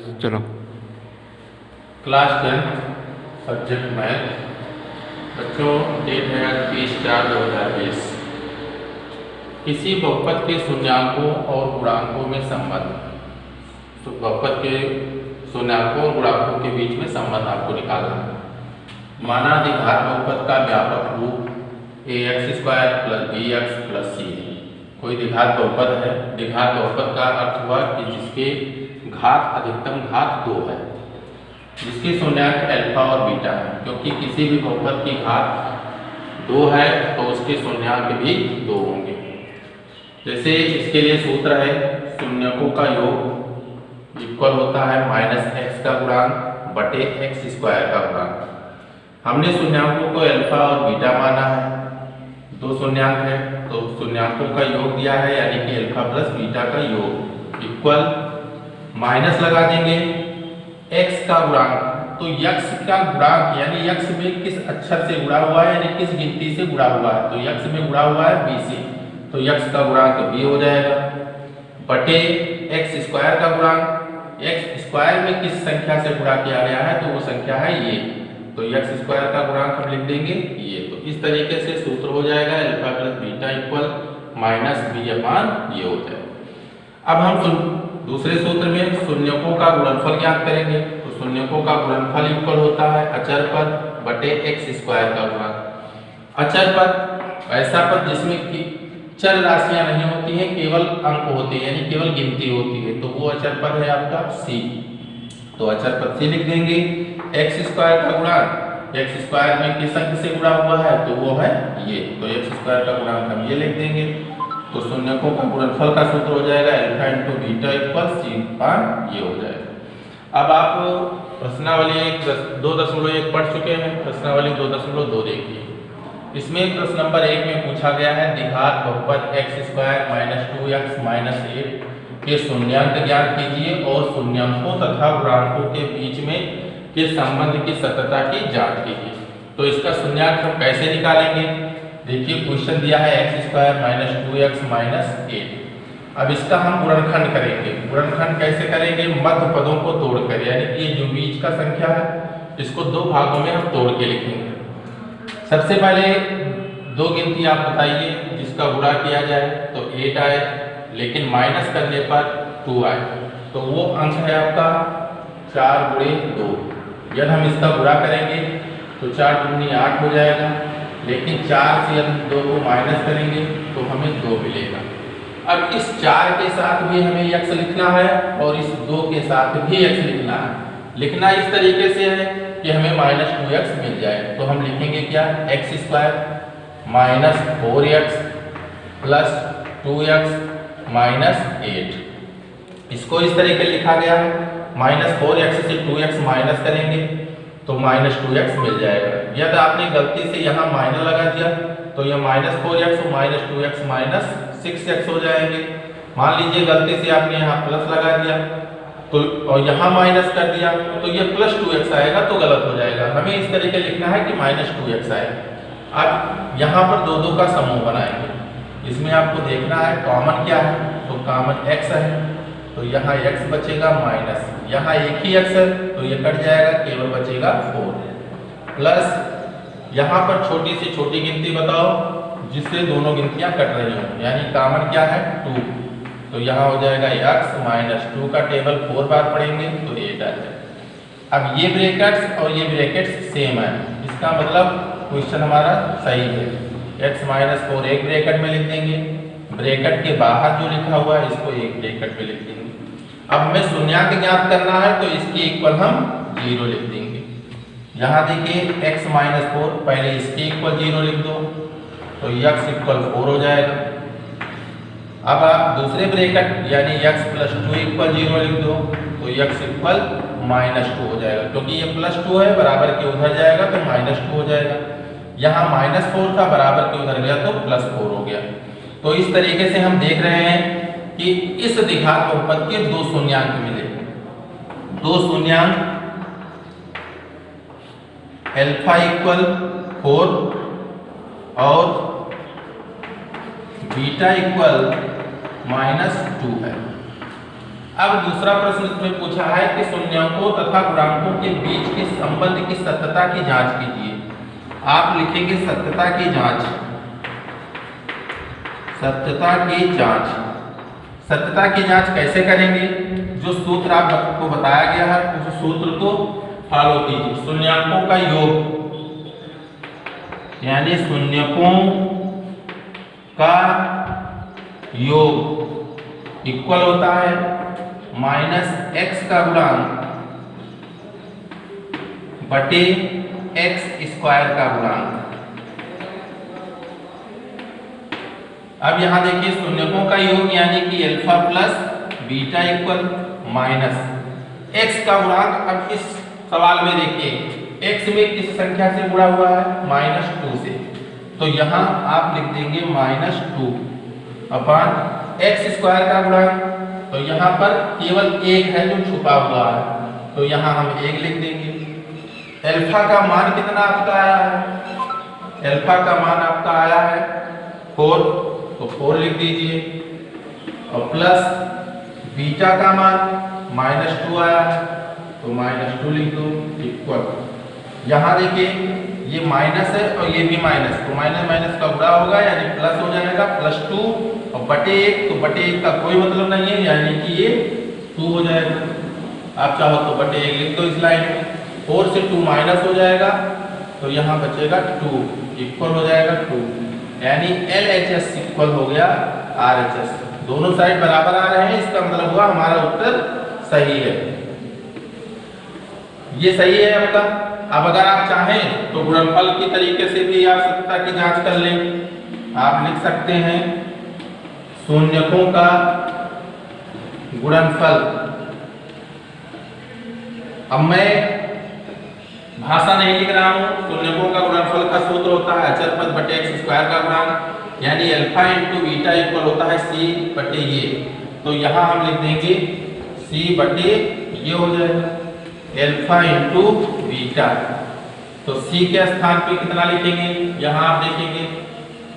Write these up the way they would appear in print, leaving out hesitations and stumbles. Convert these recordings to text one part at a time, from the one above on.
चलो। Class 10 subject math. बच्चों, date है 30/4/2020। किसी बहुपद के शून्याङ्कों और गुणांकों में संबंध। तो बहुपद के शून्याङ्कों और गुणांकों के बीच में संबंध आपको निकालना है। माना द्विघात बहुपद का व्यापक रूप ax² + bx + c है। कोई द्विघात बहुपद है। द्विघात बहुपद का अर्थ हुआ कि जिसके घात अधिकतम घात 2 है, जिसके शून्याङ्क अल्फा और बीटा है। क्योंकि किसी भी बहुपद की घात 2 है तो उसके शून्याङ्क भी 2 होंगे। जैसे इसके लिए सूत्र है शून्यकों का योग इक्वल होता है -x का गुणांक बटे x² का गुणांक। हमने शून्याङ्कों को अल्फा और बीटा माना है। 2 शून्याङ्क है तो शून्याङ्कों का योग दिया है, यानी कि अल्फा प्लस बीटा का योग इक्वल माइनस लगा देंगे x का गुणांक। तो x का गुणांक यानी x में किस अक्षर से गुणा हुआ है, यानी किस गिनती से गुणा हुआ है। तो x में गुणा हुआ है b से, तो x का गुणांक b हो जाएगा बटे x² का गुणांक। x² में किस संख्या से गुणा किया गया है, तो वो संख्या है ये, तो x² का गुणांक हम लिख देंगे ये। तो इस तरीके से सूत्र हो जाएगा alpha plus beta equal -b/, ये हो जाएगा। अब हम दूसरे सूत्र में शून्यकों का गुणनफल ज्ञात करेंगे। तो शून्यकों का गुणनफल इक्वल होता है अचर पद बटे x² का गुणांक। अचर पद ऐसा पद जिसमें कि चर राशियां नहीं होती हैं, केवल अंक होते हैं, यानी केवल गिनती होती है, तो वो अचर पद है आपका c। तो अचर पद c लिख देंगे। x² का गुणांक x² में किस अंक से गुणा हुआ है, तो वो है ये, तो x² का गुणांक हम ये लिख देंगे। तो शून्यकों का गुणनफल का सूत्र हो जाएगा अल्फा × बीटा इक्वल c/, ये हो जाएगा। अब आप प्रश्नावली 2.1 पढ़ चुके हैं, प्रश्नावली 2.2 देखिए। इसमें प्रश्न नंबर 1 में पूछा गया है द्विघात बहुपद x² - 2x - 8 के शून्याङ्क ज्ञात कीजिए और शून्याङ्कों तथा गुणांकों के बीच में के संबंध की सत्यता की जांच कीजिए। तो इसका शून्याङ्क हम कैसे निकालेंगे? देखिए क्वेश्चन दिया है x² - 2x - 8। अब इसका हम गुणनखंड करेंगे। गुणनखंड कैसे करेंगे? मध्य पदों को तोड़कर, यानी कि ये जो बीच का संख्या है इसको 2 भागों में हम तोड़ के लिखेंगे। सबसे पहले 2 गिनती आप बताइए जिसका गुणा किया जाए तो 8 आए, लेकिन माइनस करने पर 2 आए, तो वो अंक है आपका 4 × 2। यदि हम इसका गुणा करेंगे तो 4 दूनी 8 हो जाएगा, लेकिन 4 से यदि 2 को माइनस करेंगे तो हमें 2 मिलेगा। अब इस 4 के साथ भी हमें x लिखना है और इस 2 के साथ भी x लिखना है। लिखना इस तरीके से है कि हमें -2x मिल जाए, तो हम लिखेंगे क्या, x² - 4x + 2x - 8। इसको इस तरीके लिखा गया है। -4x से 2x माइनस करेंगे तो -2x मिल जाएगा। यदि आपने गलती से यहाँ माइनस लगा दिया तो यह -4x और -2x -6x हो जाएंगे। मान लीजिए गलती से आपने यहाँ प्लस लगा दिया तो और यहाँ माइनस कर दिया तो ये +2x आएगा, तो गलत हो जाएगा। हमें इस तरीके लिखना है कि -2x आएगा। अब यहाँ पर 2 का समूह बनाएंगे। इसमें आपको देखना है कॉमन क्या है, तो कॉमन x है, तो यहाँ x बचेगा माइनस, यहाँ एक ही x है तो ये कट जाएगा, केवल बचेगा 4 प्लस यहाँ पर छोटी से छोटी गिनती बताओ जिससे दोनों गिनतियाँ कट रही हों, यानी कॉमन क्या है 2, तो यहाँ हो जाएगा x - 2 का टेबल 4 बार पढ़ेंगे तो 8 आ जाएगा। अब ये ब्रैकेट्स और ये ब्रैकेट्स सेम है, इसका मतलब क्वेश्चन हमारा सही है। x - 4 एक ब्रैकेट में लिख देंगे, ब्रैकेट के बाहर जो लिखा हुआ है इसको एक ब्रैकेट में लिख देंगे। अब हमें शून्याङ्क ज्ञात करना है तो इसके इक्वल हम 0 लिख देंगे। यहाँ देखिए x - 4, पहले इसके इक्वल 0 लिख दो तो x = 4 हो जाएगा। अब आप दूसरे ब्रैकेट यानी x + 2 = 0 लिख दो तो x = -2 हो जाएगा, क्योंकि ये +2 है बराबर के उधर जाएगा तो -2 हो जाएगा। यहाँ -4 था बराबर के उधर गया तो +4 हो गया। तो इस तरीके से हम देख रहे हैं कि इस द्विघात बहुपद के 2 शून्याङ्क मिले। 2 शून्याङ्क अल्फा = 4 और बीटा = -2 है। अब दूसरा प्रश्न इसमें पूछा है कि शून्यकों तथा गुणांकों के बीच के संबंध की सत्यता की जांच कीजिए। आप लिखेंगे सत्यता की जांच। सत्यता की जांच। सत्यता की जांच कैसे करेंगे? जो सूत्र आपको बताया गया है उस सूत्र को फॉलो कीजिए। शून्यकों का योग यानी शून्यकों का योग इक्वल होता है माइनस एक्स का गुणांक बटे एक्स स्क्वायर का गुणांक। अब यहां देखिए शून्यकों का योग यानी कि alpha plus beta equal minus x का गुणांक। अब इस सवाल में देखिए एक्स में किस संख्या से गुणा हुआ है? -2 से। तो यहां आप लिख देंगे -2 अपॉन एक्स स्क्वायर का गुणांक। तो यहाँ पर केवल एक है जो छुपा हुआ है, तो यहाँ हम 1 लिख देंगे। अल्फा का मान कितना आपका आया है? अल्फा का मान आपका आया है 4, तो 4 लिख दीजिए। और प्लस बीटा का मान -2 आया है, तो -2 लिख दो इक्वल। यहाँ देखिए ये माइनस है और ये भी माइनस, तो माइनस माइनस का गुणा होगा यानी प्लस हो जाएगा +2 और बटे 1, तो बटे 1 का कोई मतलब नहीं है यानी कि ये 2 हो जाएगा। आप चाहो तो बटे 1 लिख दो इस लाइन में। 4 से 2 माइनस हो जाएगा, तो यहाँ बचेगा 2 इक्वल हो जाएगा 2 यानी LHS इक्वल हो गया RHS। दोनों साइड बराबर आ रहे हैं, इसका मतलब हुआ हमारा उत्तर सही है। ये सही है आपका। अब अगर आप चाहें तो गुणनफल की तरीके से भी आप सत्यता की जांच कर लें। आप लिख सकते हैं शून्यकों का गुणनफल। अब मैं भाषा नहीं लिख रहा हूं। शून्यकों का गुणनफल का सूत्र होता है अचर पद बटे एक्स स्क्वायर का गुणांक यानी अल्फा इंटू बीटा इक्वल होता है सी बटे ये। तो यहाँ हम लिख देंगे सी बटे ये हो जाएगा अल्फा इंटू बीटा। तो सी के स्थान पे कितना लिखेंगे? यहाँ आप देखेंगे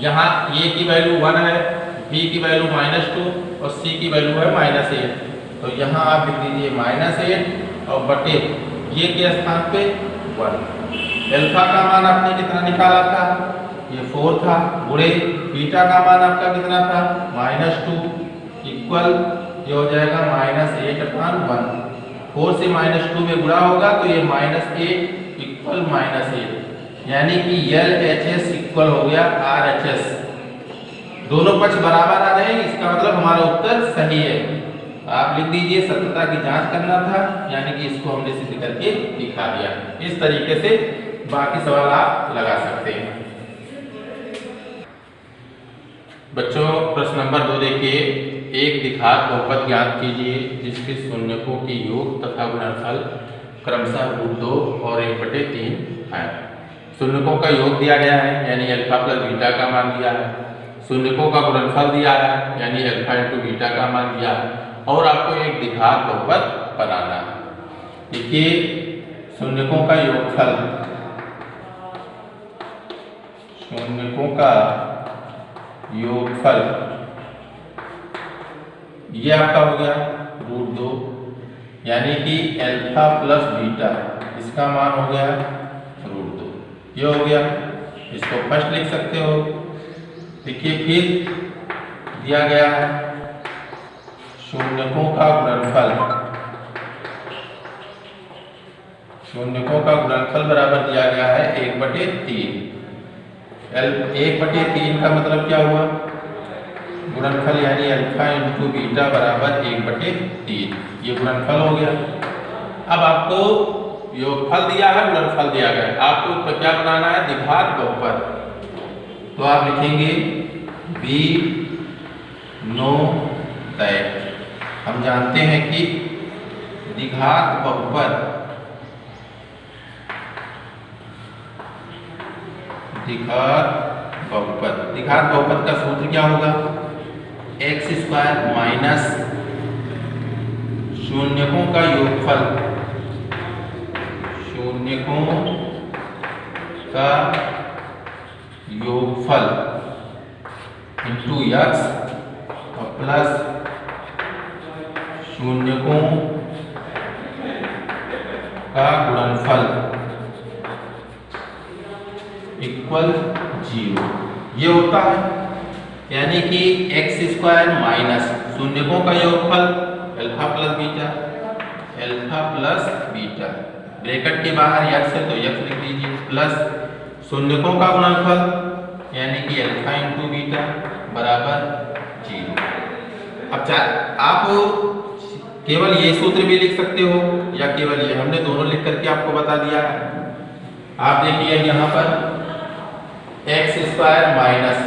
यहाँ ए की वैल्यू 1 है, बी की वैल्यू -2 और सी की वैल्यू है -8। तो यहाँ आप लिख दीजिए -8 और बटे ये के स्थान पे 1। अल्फा का मान आपने कितना निकाला था? ये 4 था। गुणे बीटा का मान आपका कितना था? -2 इक्वल ये हो जाएगा -8/1। 4 से -2 में गुणा होगा तो ये -8 इक्वल -8 यानी कि LHS इक्वल हो गया RHS। दोनों पक्ष बराबर आ रहे हैं, इसका मतलब हमारा उत्तर सही है। आप लिख दीजिए सत्यता की जांच करना था यानी कि इसको हमने सिद्ध करके दिखा दिया। इस तरीके से बाकी सवाल आप लगा सकते हैं। बच्चों प्रश्न नंबर 2 देखिए। एक द्विघात बहुपद ज्ञात कीजिए जिसके शून्यकों के योग तथा गुणनफल क्रमशः √2 और 1/3 है। शून्यकों का योग दिया गया है यानी अल्फा प्लस बीटा का मान दिया है। शून्यकों का गुणनफल दिया है यानी अल्फा इंटू बीटा का मान दिया है और आपको एक द्विघात बहुपद बनाना है। देखिए शून्यकों का योगफल, शून्यकों का योगफल ये आपका हो गया √2 यानी कि अल्फा प्लस बीटा, इसका मान हो गया √2। ये हो गया, इसको फर्स्ट लिख सकते हो। देखिए फिर दिया गया है शून्यकों का गुणनफल। शून्यकों का गुणनफल बराबर दिया गया है 1/3। 1/3 का मतलब क्या हुआ? गुणनफल यानी अल्फा इंटू बीटा बराबर 1/3। ये गुणनफल हो गया। अब आपको योगफल दिया है, गुणनफल दिया गया है, आपको क्या बनाना है? द्विघात बहुपद। तो आप लिखेंगे बी नो तय। हम जानते हैं कि द्विघात बहुपद, द्विघात बहुपद का सूत्र क्या होगा? x² माइनस शून्यकों का योगफल, शून्यकों का योगफल इंटू x और प्लस शून्यकों का गुणनफल इक्वल 0 ये होता है, यानी कि एक्स स्क्वायर माइनस शून्यकों का योगफल अल्फा प्लस बीटा, ब्रैकेट के बाहर यक्स है तो यक्स लिख लीजिए, प्लस शून्यकों का गुणनफल यानी कि अल्फा इंटू बीटा बराबर 0। अब आप केवल ये सूत्र भी लिख सकते हो या केवल ये, हमने दोनों लिख करके आपको बता दिया है। आप देखिए यहाँ पर x square minus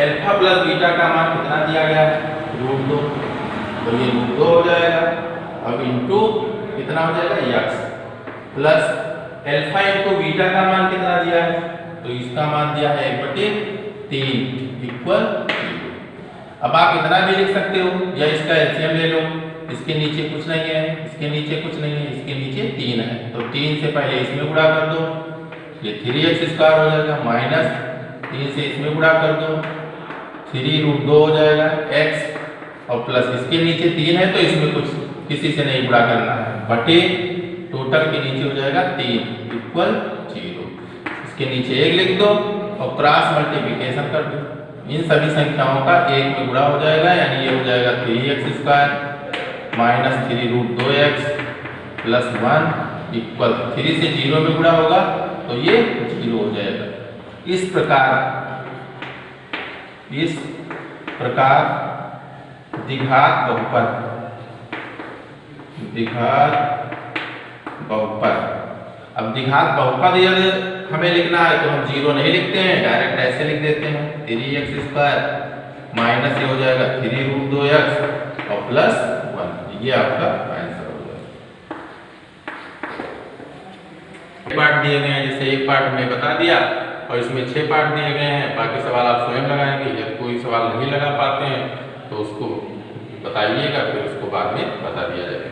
alpha plus beta का मान कितना दिया गया है, √2, तो ये √2 हो जाएगा। अब इंटू कितना हो जाएगा x, plus alpha into beta का मान कितना दिया है, तो इसका मान दिया है 1/3 इक्वल 0। अब आप इतना भी लिख सकते हो या इसका एलसीएम ले लो, इसके नीचे कुछ नहीं है, इसके नीचे कुछ नहीं है, इसके नीचे 3 है, तो 3 से पहले इसमें गुणा कर दो, ये 3x² हो जाएगा, माइनस 3 से इसमें गुणा कर दो, 3√2 हो जाएगा x, और प्लस इसके नीचे 3 है तो इसमें कुछ किसी से नहीं गुणा करना है, बटे टोटल के नीचे हो जाएगा 3 इक्वल 0। इसके नीचे 1 लिख दो और क्रॉस मल्टीप्लिकेशन कर दो, इन सभी संख्याओं का 1 में गुणा हो जाएगा, यानी ये हो जाएगा 3x² minus 3√2x plus 1 equal 3 से 0 में गुणा होगा तो ये 0 हो जाएगा। इस प्रकार द्विघात बहुपद। अब द्विघात बहुपद यदि हमें लिखना है तो हम 0 नहीं लिखते हैं, डायरेक्ट ऐसे लिख देते हैं 3x² माइनस ये हो जाएगा 3√2x और प्लस 1, ये आपका आंसर हो जाएगा। पार्ट दिए गए हैं, जैसे एक पार्ट में बता दिया और इसमें 6 पार्ट दिए गए हैं, बाकी सवाल आप स्वयं लगाएंगे। यदि कोई सवाल नहीं लगा पाते हैं तो उसको बताइएगा, फिर उसको बाद में बता दिया जाएगा।